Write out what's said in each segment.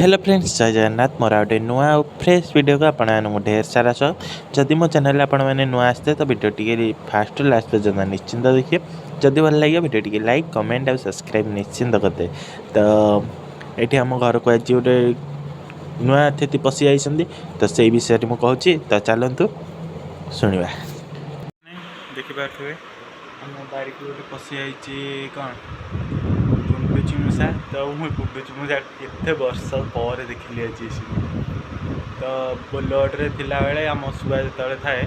Hello friends, जय जगन्नाथ। मोर गोटे नुआ और फ्रेश वीडियो को आपको ढेर सारा जदि मो चैनल आप नुआ आसते तो वीडियो टी फास्ट लास्ट पर्यटन निश्चिंत देखिए। जदि भल लगे वीडियो टी लाइक कमेंट और सब्सक्राइब निश्चिंत करते। तो ये आम घर को आज गोटे नुआ अतिथि पशि आई तो से विषय में कहूँ तो चलतु शुणा। देखिपे आम बाड़ी को गोटे पशि आई कौन गुंडुची मूषा। तो मुझे गुंडुची मूषा केते वर्ष पर देखिली आज तो बोलड्रे थिला बेले आम शुआ जो थाए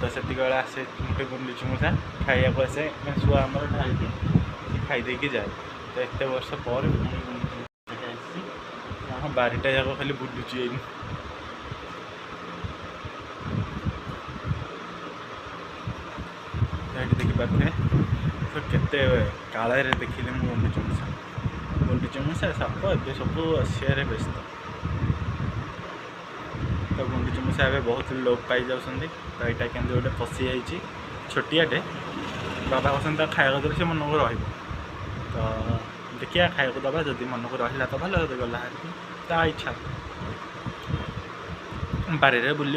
तो से आसे गोटे गुंडुची मूषा खाइया आसे शुआ आम ढाई खाईदे जाए। तो एत वर्ष पर बारीटा जाक खाली बुलुची देखिपे तो केते काल देखिली गुंडुची मूषा। गुंडुची मूषा साप ए सब आसियारे व्यस्त। तो गुंडुची मूषा ए बहुत लोप पाई जाऊँगी। तो यहाँ के गोटे पशि जाइए छोटियाटे बाबा कहते खाया देते से मन को रही। तो देखिए खाया दबा जब मन को रहा तो भल गला ता इच्छा बारे बुल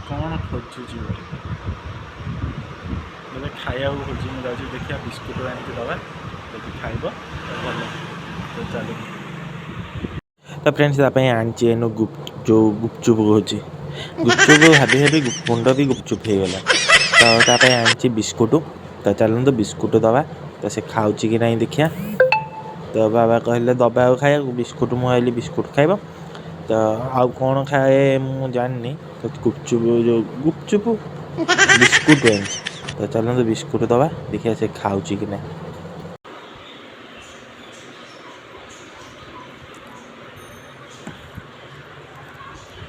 कौन खोजुची बोले खाया खोजी मुझे देखिए बिस्कुट आनी दबा जब खाइब तो भल। तो चलो तो फ्रेंड्स आनी एनु जो गुपचुप कहूँ गुपचुप भाभी भाभी मुंड भी गुपचुप हो गला। तो आनी बिस्कुट। तो चलते बिस्कुट दबा तो से खाऊँ कि नहीं देखिया। तो बाबा कहले दबा खाया बिस्कुट मुझे बिस्कुट खाइब। तो आउ कौन खाए मु जानी तो गुपचुप जो गुपचुप बिस्कुट तो चलते बिस्कुट दबा देखिए से खाऊँ कि नहीं।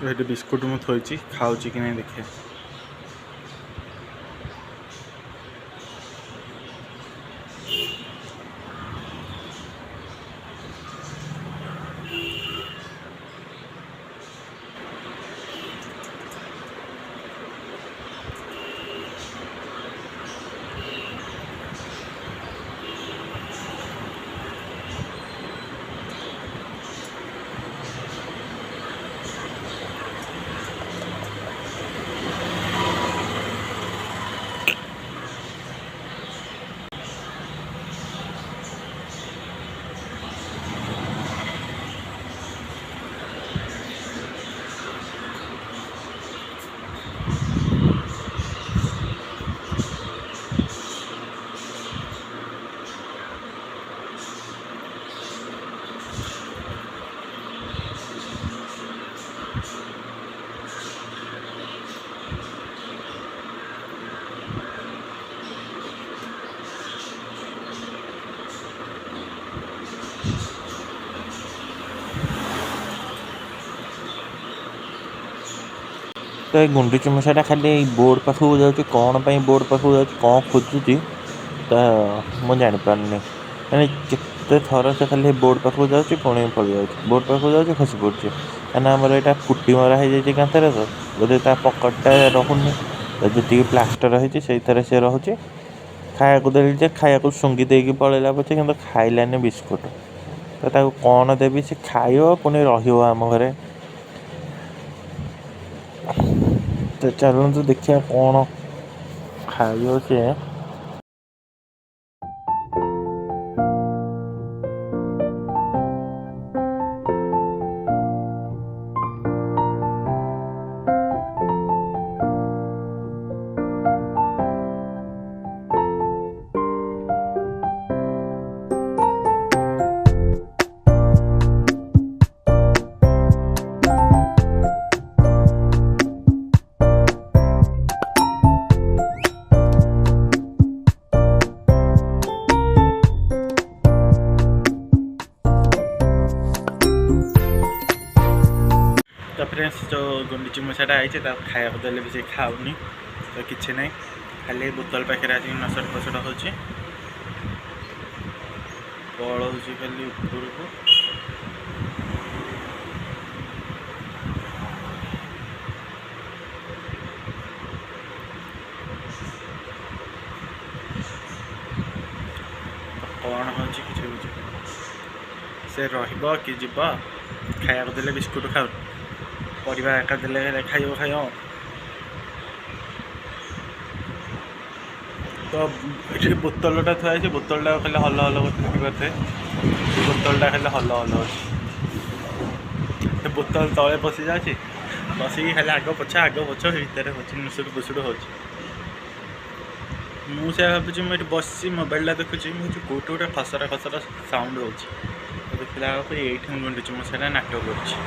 ये बिस्कुट मुझे थोड़ी खाऊँ कि नहीं देखिए। तो ये गुंडुची मूषाटा खाली बोर्ड पाखक जाऊँगी कौन पर बोर्ड पाखक जा कौन खोजुची तो मुझे जापारे मैंने जिते थर से खाली बोर्ड पाखक जाऊँगी पुणी पलि जाऊँगी बोर्ड पाखक जाऊँगी खसी पड़े क्या आमर यहाँ पुटी मरा हो जाए कांथर तो बोधे पकड़टा रोनी तो जी प्लास्टर होती से रोचे खाया देली खाया शुंगी देकी पलैला पचे कि खाइलानी बिस्कुट। तो कौन देवी से खाइब पुणी रम घरे। तो चलते देखिए कौन खाइब सी। तो फ्रेंड्स जो गुंडुची मूषाटा आई खाया देले भी खाऊनी तो किसी ना खाली बोतल पाखे आज नसट फसट हो पलौ खाली ऊपर को। कौन हो ଶୋଇଛି ସେ ରହିବ କି ଯିବ ଖାଇବାକୁ ଦେଲେ ବିସ୍କୁଟ୍ ଖାଉ ପରିବା ଏକା ଦେଲେ ଖାଇବ ତ ଏଠି ବୋତଲଟା ଥୁଆ ହେଇଛି ବୋତଲଟା ଖାଲି ହଲ କରୁଛି କରିଥାଏ ବୋତଲଟା ଖାଲି ହଲ ଅଛି ସେ ବୋତଲ ତଳେ ପଶି ଯାଉଛି ବସିକି ଖାଲି ଆଗ ପଛ ଭିତରେ ହେଉଛି ମୁସୁଡୁ ହେଉଛି ମୁଁ ସେ ଭାବୁଛି ମୁଁ ଏଠି ବସିଛି ମୋବାଇଲଟା ଦେଖୁଛି ମୁଁ କେଉଁଠି ଗୋଟେ ଖସରା ସାଉଣ୍ଡ ହେଉଛି ଦେଖିଲା ବେଳକୁ ଏଇଠି ମୁଁ ଗୁଣ୍ଡୁଛି ମୁଁ ସେଇଟା ନାଟକ କରୁଛି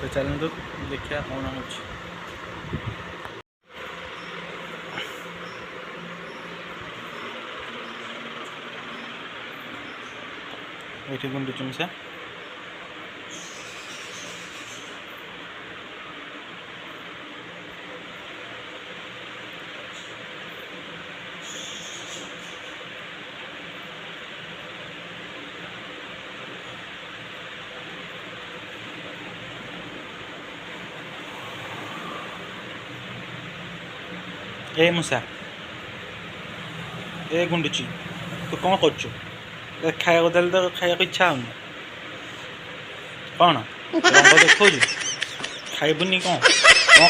ତ ଚାଲନ୍ତୁ ଦେଖିବା କ'ଣ ହେଉଛି ଏଇଠି ଗୁଣ୍ଡୁଛି ମୂଷା ए मूषा ए गुंडुची तू कौन कर खाया देल तो खाया इच्छा हो कौन रंग देखो खाइबुनि कौन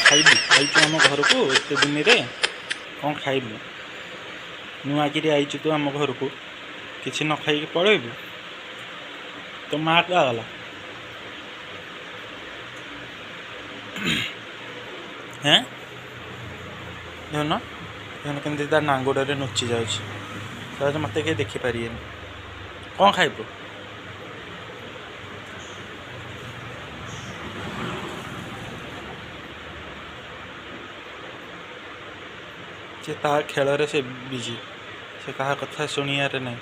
खाइबु आईचु आम घर को एत दिन रे कौन खाइबु नुआकि आईचु तू आम घर को किसी न खाई पलैबु तो माँ क्या गला हैं देखुन केमती तार नांगुड़े नुची जाए मत कहीं देखिपारे कौन खाइब से ता खेल से बिजी से कहा कथा शुणियारे नहीं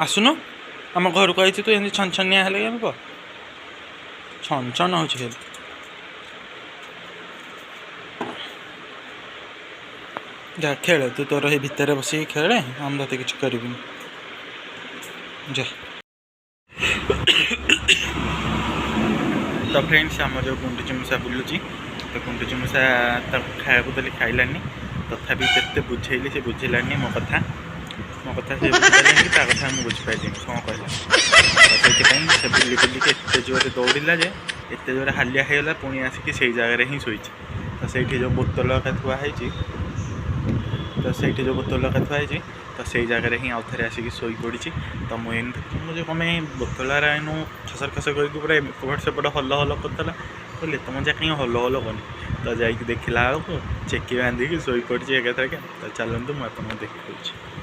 आसुन आम घर को आई तू एम छनछनिया है छन छन हो जा खेल तू तोर ही भितर बस खेले हम तो किसी कर तो फ्रेंड्स आम जो गुंडुची मूषा बुलूची तो गुंडुची मूषा खाया देली खाइलानी तथापि केते बुझेली से बुझेलानी मो कथा से बुझिपारे ता कथा मुझे बुझिपारे कौन कहला से बुली बुलिक एत जोर दौड़ा जे एत जोर हालिया होगा पुणी आसिक से जगह ही शोची तो से जो बोतल थुआई तो से जो बोतल थुआई तो से जगह ही आउ थे आसिक शोई पड़ी तो मुझे मुझे कम बोतल इनू खसर खसर कर पूरा एपट सेपट हल हल करता बोले तुम जा कहीं हल हल कनी तो जाकि देखला बेलू चेकी बांधिकी शोई पड़ी एकाथरक तो चलतु मुझे देखा।